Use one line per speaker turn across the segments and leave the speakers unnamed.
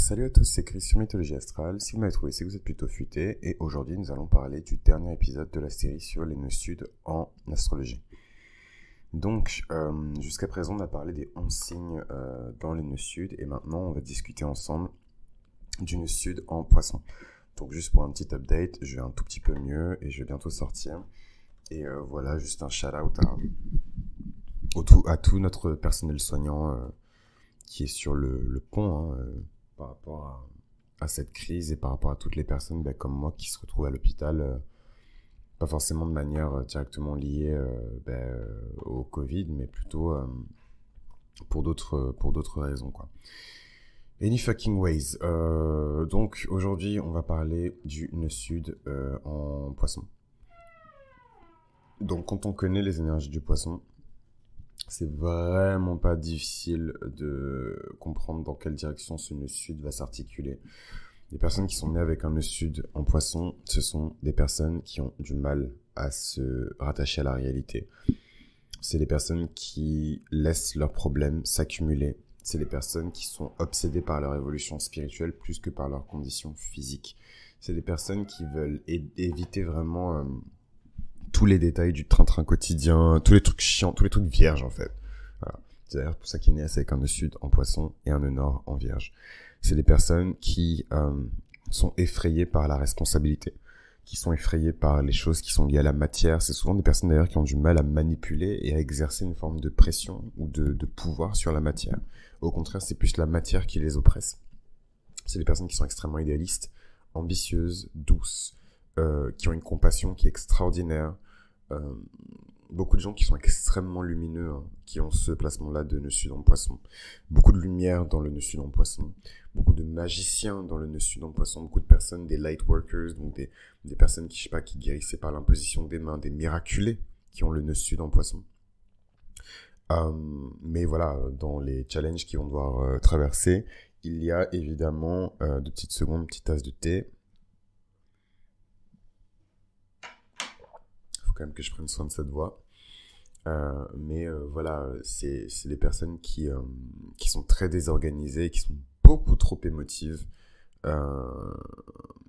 Salut à tous, c'est Chris sur Mythologie Astrale. Si vous m'avez trouvé, c'est que vous êtes plutôt futé. Et aujourd'hui, nous allons parler du dernier épisode de la série sur les nœuds sud en astrologie. Donc, jusqu'à présent, on a parlé des 11 signes dans les nœuds sud. Et maintenant, on va discuter ensemble du nœud sud en poisson. Donc, juste pour un petit update, je vais un tout petit peu mieux et je vais bientôt sortir. Et voilà, juste un shout-out à tout notre personnel soignant qui est sur le pont, par rapport à cette crise et par rapport à toutes les personnes comme moi qui se retrouvent à l'hôpital, pas forcément de manière directement liée au Covid, mais plutôt pour d'autres raisons, quoi. Any fucking ways. Donc aujourd'hui, on va parler du nœud sud en poisson. Donc quand on connaît les énergies du poisson, c'est vraiment pas difficile de comprendre dans quelle direction ce nœud sud va s'articuler. Les personnes qui sont nées avec un nœud sud en poisson, ce sont des personnes qui ont du mal à se rattacher à la réalité. C'est des personnes qui laissent leurs problèmes s'accumuler. C'est des personnes qui sont obsédées par leur évolution spirituelle plus que par leur condition physique. C'est des personnes qui veulent éviter vraiment tous les détails du train-train quotidien, tous les trucs chiants, tous les trucs vierges en fait. Voilà. C'est d'ailleurs pour ça qu'il est né avec un nœud sud en poisson et un nœud nord en vierge. C'est des personnes qui sont effrayées par la responsabilité, qui sont effrayées par les choses qui sont liées à la matière. C'est souvent des personnes d'ailleurs qui ont du mal à manipuler et à exercer une forme de pression ou de pouvoir sur la matière. Au contraire, c'est plus la matière qui les oppresse. C'est des personnes qui sont extrêmement idéalistes, ambitieuses, douces, qui ont une compassion qui est extraordinaire. Beaucoup de gens qui sont extrêmement lumineux, qui ont ce placement-là de nœud sud en poisson. Beaucoup de lumière dans le nœud sud en poisson. Beaucoup de magiciens dans le nœud sud en poisson. Beaucoup de personnes, des light workers, donc des personnes qui, qui guérissaient par l'imposition des mains, des miraculés qui ont le nœud sud en poisson. Mais voilà, dans les challenges qu'ils vont devoir traverser, il y a évidemment, 2 petites secondes, une petite tasse de thé. Quand même que je prenne soin de cette voix. Voilà, c'est les personnes qui sont très désorganisées, qui sont beaucoup trop émotives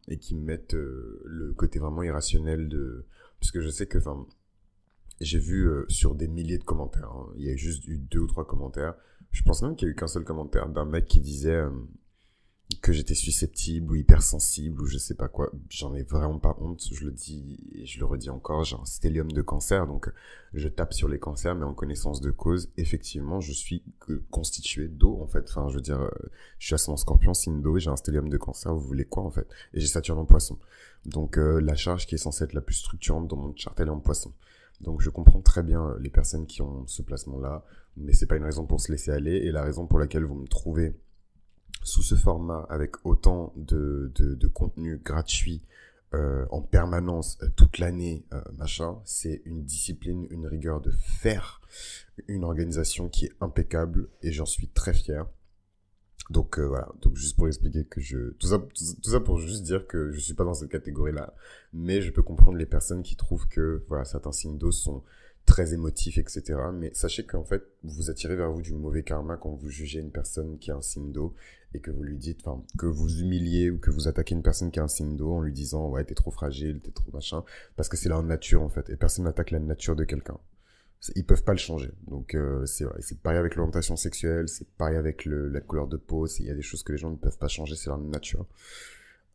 et qui mettent le côté vraiment irrationnel parce que je sais que, j'ai vu sur des milliers de commentaires, il y a juste eu 2 ou 3 commentaires. Je pense même qu'il y a eu qu'un seul commentaire d'un mec qui disait que j'étais susceptible ou hypersensible ou je sais pas quoi. J'en ai vraiment pas honte, je le dis et je le redis encore, j'ai un stellium de cancer, donc je tape sur les cancers, mais en connaissance de cause, effectivement, je suis constitué d'eau, en fait. Enfin, je veux dire, je suis ascendant scorpion, signe d'eau, et j'ai un stellium de cancer, vous voulez quoi, en fait? Et j'ai Saturne en poisson. Donc, la charge qui est censée être la plus structurante dans mon chart, elle est en poisson. Donc, je comprends très bien les personnes qui ont ce placement-là, mais c'est pas une raison pour se laisser aller, et la raison pour laquelle vous me trouvez sous ce format avec autant de contenu gratuit en permanence toute l'année, c'est une discipline, une rigueur de fer, une organisation qui est impeccable et j'en suis très fier. Donc voilà, donc juste pour expliquer que tout ça pour juste dire que je suis pas dans cette catégorie-là, mais je peux comprendre les personnes qui trouvent que voilà, certains signes d'eau sont très émotifs, etc. Mais sachez qu'en fait, vous attirez vers vous du mauvais karma quand vous jugez une personne qui a un signe d'eau et que vous lui dites, que vous humiliez ou que vous attaquez une personne qui a un signe d'eau en lui disant, ouais, t'es trop fragile, t'es trop machin, parce que c'est leur nature, en fait, et personne n'attaque la nature de quelqu'un. Ils peuvent pas le changer. Donc, c'est vrai. C'est pareil avec l'orientation sexuelle, c'est pareil avec la couleur de peau, il y a des choses que les gens ne peuvent pas changer, c'est leur nature.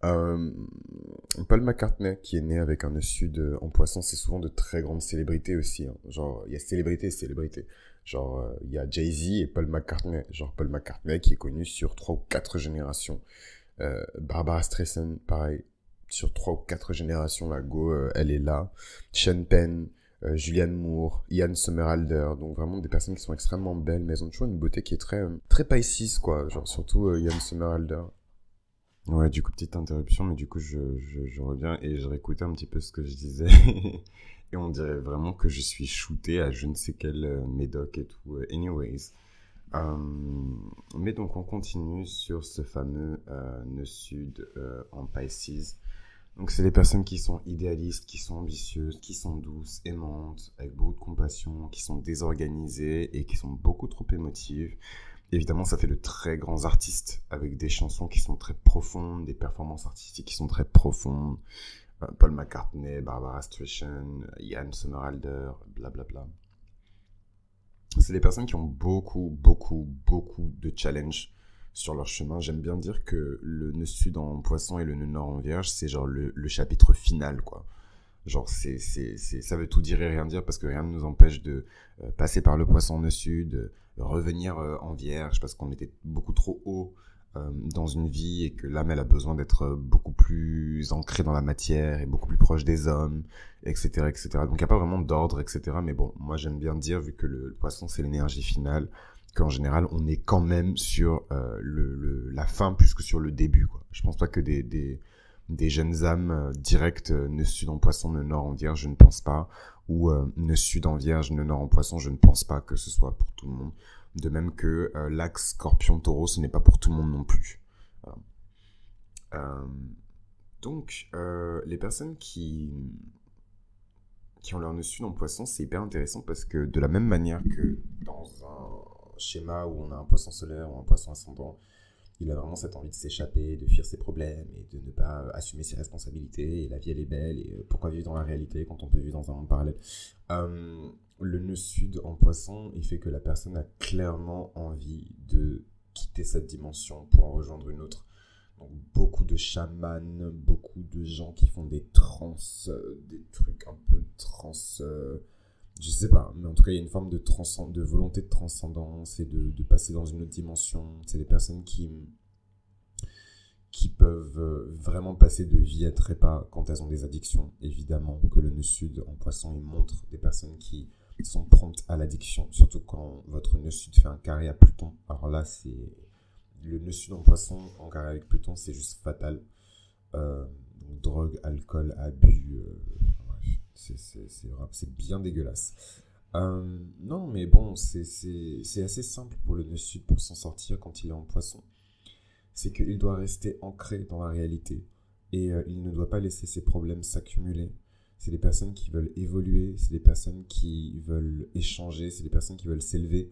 Paul McCartney, qui est né avec un nœud sud en poisson, c'est souvent de très grandes célébrités aussi. Genre, il y a célébrités et célébrités. Genre, il y a Jay-Z et Paul McCartney. Genre, Paul McCartney qui est connu sur 3 ou 4 générations. Barbara Streisand, pareil. Sur 3 ou 4 générations, la go, elle est là. Sean Penn, Julianne Moore, Ian Somerhalder. Donc, vraiment des personnes qui sont extrêmement belles, mais elles ont toujours une beauté qui est très Pisces, quoi. Genre, surtout Ian Somerhalder. Ouais, du coup, petite interruption, mais du coup, je reviens et je réécoutais un petit peu ce que je disais. Et on dirait vraiment que je suis shooté à je ne sais quel médoc et tout. Anyways. Mais donc, on continue sur ce fameux nœud sud en Pisces. Donc, c'est des personnes qui sont idéalistes, qui sont ambitieuses, qui sont douces, aimantes, avec beaucoup de compassion, qui sont désorganisées et qui sont beaucoup trop émotives. Évidemment, ça fait de très grands artistes avec des chansons qui sont très profondes, des performances artistiques qui sont très profondes. Paul McCartney, Barbara Streisand, Ian Somerhalder, blablabla. C'est des personnes qui ont beaucoup de challenges sur leur chemin. J'aime bien dire que le nœud sud en poisson et le nœud nord en vierge, c'est genre le chapitre final, quoi. Genre, ça veut tout dire et rien dire parce que rien ne nous empêche de passer par le poisson nœud sud, revenir en vierge parce qu'on était beaucoup trop haut dans une vie et que l'âme, elle a besoin d'être beaucoup plus ancrée dans la matière et beaucoup plus proche des hommes, etc., etc. Donc, il n'y a pas vraiment d'ordre, etc. Mais bon, moi, j'aime bien dire, vu que le poisson, c'est l'énergie finale, qu'en général, on est quand même sur la fin plus que sur le début, quoi. Je pense pas que des jeunes âmes directes, nœud sud en poisson, nœud nord en vierge, je ne pense pas. Ou nœud sud en vierge, nœud nord en poisson, je ne pense pas que ce soit pour tout le monde. De même que l'axe scorpion-taureau, ce n'est pas pour tout le monde non plus. Voilà. Donc, les personnes qui ont leur nœud sud en poisson, c'est hyper intéressant parce que de la même manière que dans un schéma où on a un poisson solaire ou un poisson ascendant, il a vraiment cette envie de s'échapper, de fuir ses problèmes et de ne pas assumer ses responsabilités. Et la vie, elle est belle. Et pourquoi vivre dans la réalité quand on peut vivre dans un monde parallèle? Le nœud sud en poisson, il fait que la personne a clairement envie de quitter cette dimension pour en rejoindre une autre. Donc, beaucoup de chamans, beaucoup de gens qui font des trans, des trucs un peu trans... je sais pas, mais en tout cas, il y a une forme de volonté de transcendance et de passer dans une autre dimension. C'est des personnes qui peuvent vraiment passer de vie à trépas quand elles ont des addictions. Évidemment que le nœud sud en poisson, il montre des personnes qui sont promptes à l'addiction, surtout quand votre nœud sud fait un carré à Pluton. Alors là, c'est le nœud sud en poisson en carré avec Pluton, c'est juste fatal. Donc, drogue, alcool, abus... c'est bien dégueulasse. Non, mais bon, c'est assez simple pour le nœud sud pour s'en sortir quand il est en poisson. C'est qu'il doit rester ancré dans la réalité et il ne doit pas laisser ses problèmes s'accumuler. C'est des personnes qui veulent évoluer, c'est des personnes qui veulent échanger, c'est des personnes qui veulent s'élever.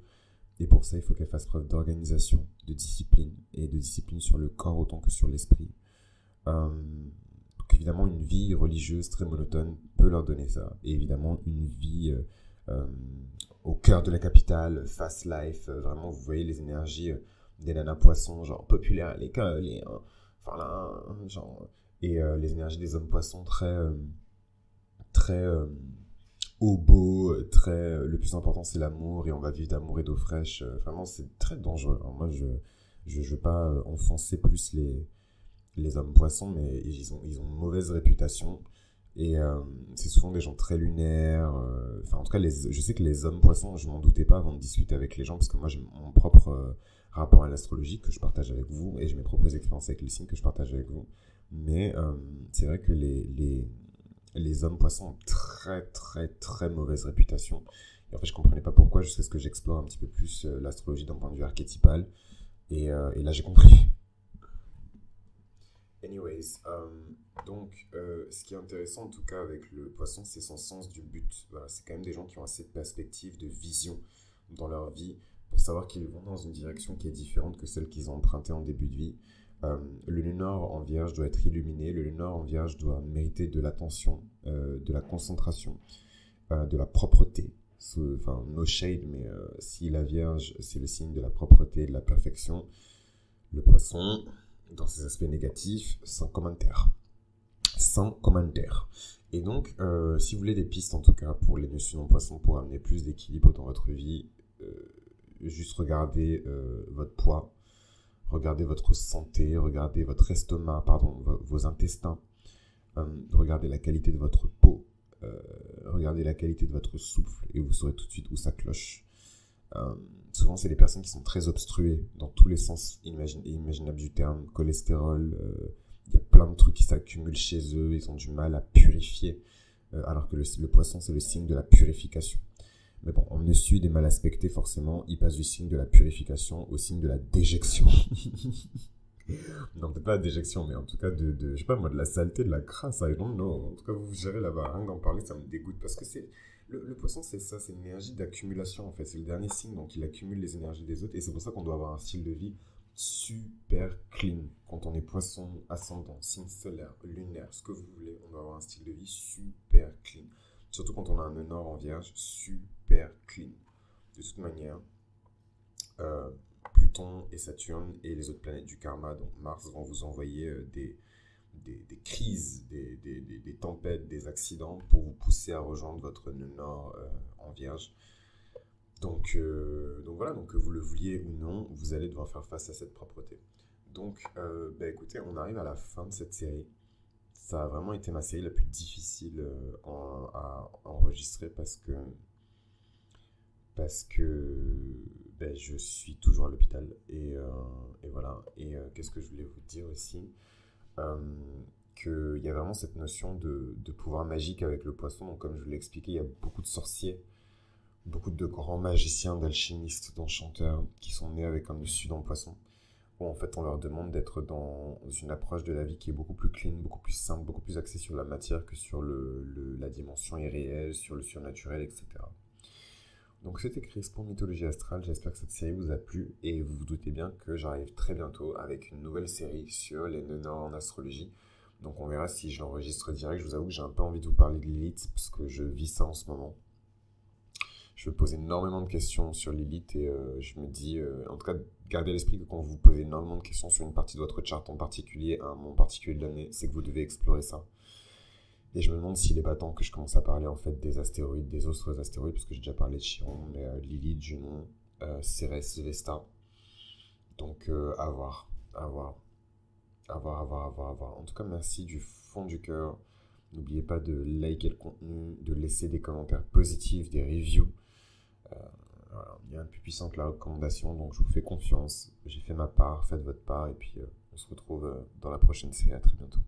Et pour ça, il faut qu'elles fassent preuve d'organisation, de discipline, et de discipline sur le corps autant que sur l'esprit. Donc évidemment, une vie religieuse très monotone peut leur donner ça. Et évidemment, une vie au cœur de la capitale, fast life, vraiment, vous voyez les énergies des nanas poissons, genre populaires à l'école, et enfin là, genre, et les énergies des hommes poissons très hobo, très, le plus important c'est l'amour, et on va vivre d'amour et d'eau fraîche. Vraiment, c'est très dangereux. Alors moi, je veux pas enfoncer plus les hommes poissons, mais ils ont une mauvaise réputation. Et c'est souvent des gens très lunaires. Enfin, en tout cas, je sais que les hommes poissons, je m'en doutais pas avant de discuter avec les gens, parce que moi, j'ai mon propre rapport à l'astrologie que je partage avec vous, et j'ai mes propres expériences avec les signes que je partage avec vous. Mais c'est vrai que les hommes poissons ont très mauvaise réputation. Et en fait, je comprenais pas pourquoi, jusqu'à ce que j'explore un petit peu plus l'astrologie d'un point de vue archétypal. Et là, j'ai compris. Anyways, donc ce qui est intéressant en tout cas avec le poisson, c'est son sens du but. Voilà, c'est quand même des gens qui ont assez de perspective, de vision dans leur vie pour savoir qu'ils vont dans une direction qui est différente que celle qu'ils ont empruntée en début de vie. Le nœud nord en vierge doit être illuminé, le nœud nord en vierge doit mériter de l'attention, de la concentration, de la propreté. Enfin, no shade, mais si la vierge, c'est le signe de la propreté et de la perfection, le poisson, dans ses aspects négatifs, sans commentaire. Sans commentaire. Et donc, si vous voulez des pistes, en tout cas, pour les nœuds sud en poisson, pour amener plus d'équilibre dans votre vie, juste regardez votre poids, regardez votre santé, regardez votre estomac, pardon, vos intestins, regardez la qualité de votre peau, regardez la qualité de votre souffle, et vous saurez tout de suite où ça cloche. Souvent, c'est des personnes qui sont très obstruées dans tous les sens imaginables du terme. Cholestérol, il y a plein de trucs qui s'accumulent chez eux, ils ont du mal à purifier, alors que le poisson, c'est le signe de la purification. Mais bon, en nœud sud est mal aspecté, forcément, il passe du signe de la purification au signe de la déjection. Non, peut-être pas la déjection, mais en tout cas je sais pas moi, de la saleté, de la crasse, I don't know. En tout cas, vous gérez là-bas, rien d'en parler, ça me dégoûte, parce que Le poisson, c'est ça, c'est une énergie d'accumulation en fait. C'est le dernier signe, donc il accumule les énergies des autres. Et c'est pour ça qu'on doit avoir un style de vie super clean. Quand on est poisson, ascendant, signe solaire, lunaire, ce que vous voulez, on doit avoir un style de vie super clean. Surtout quand on a un nœud nord en vierge, super clean. De toute manière, euh, Pluton et Saturne et les autres planètes du karma, donc Mars, vont vous envoyer des crises, des tempêtes, des accidents pour vous pousser à rejoindre votre nœud nord en vierge. Donc voilà, donc que vous le vouliez ou non, vous allez devoir faire face à cette propreté. Donc, écoutez, on arrive à la fin de cette série. Ça a vraiment été ma série la plus difficile à enregistrer parce que je suis toujours à l'hôpital et voilà. Et qu'est-ce que je voulais vous dire aussi, euh, qu'il y a vraiment cette notion de pouvoir magique avec le poisson. Donc comme je vous l'ai expliqué, il y a beaucoup de sorciers, beaucoup de grands magiciens, d'alchimistes, d'enchanteurs qui sont nés avec un dessus dans le poisson. Où en fait on leur demande d'être dans une approche de la vie qui est beaucoup plus clean, beaucoup plus simple, beaucoup plus axée sur la matière que sur la dimension irréelle, sur le surnaturel, etc. Donc c'était Chris pour Mythologie Astrale, j'espère que cette série vous a plu et vous vous doutez bien que j'arrive très bientôt avec une nouvelle série sur les nœuds nord en astrologie. Donc on verra si je l'enregistre direct. Je vous avoue que j'ai un peu envie de vous parler de Lilith parce que je vis ça en ce moment. Je me pose énormément de questions sur Lilith et je me dis, en tout cas, gardez à l'esprit que quand vous posez énormément de questions sur une partie de votre charte en particulier, à un moment particulier de l'année, c'est que vous devez explorer ça. Et je me demande s'il n'est pas temps que je commence à parler en fait des astéroïdes, des autres astéroïdes, parce que j'ai déjà parlé de Chiron, mais Lilith, Junon, Cérès, Vesta. Donc à voir, à voir, à voir, à voir, à voir, à voir. En tout cas, merci du fond du cœur. N'oubliez pas de liker le contenu, de laisser des commentaires positifs, des reviews. Voilà, il y a un plus puissant que la recommandation, donc je vous fais confiance. J'ai fait ma part, faites votre part, et puis on se retrouve dans la prochaine série. À très bientôt.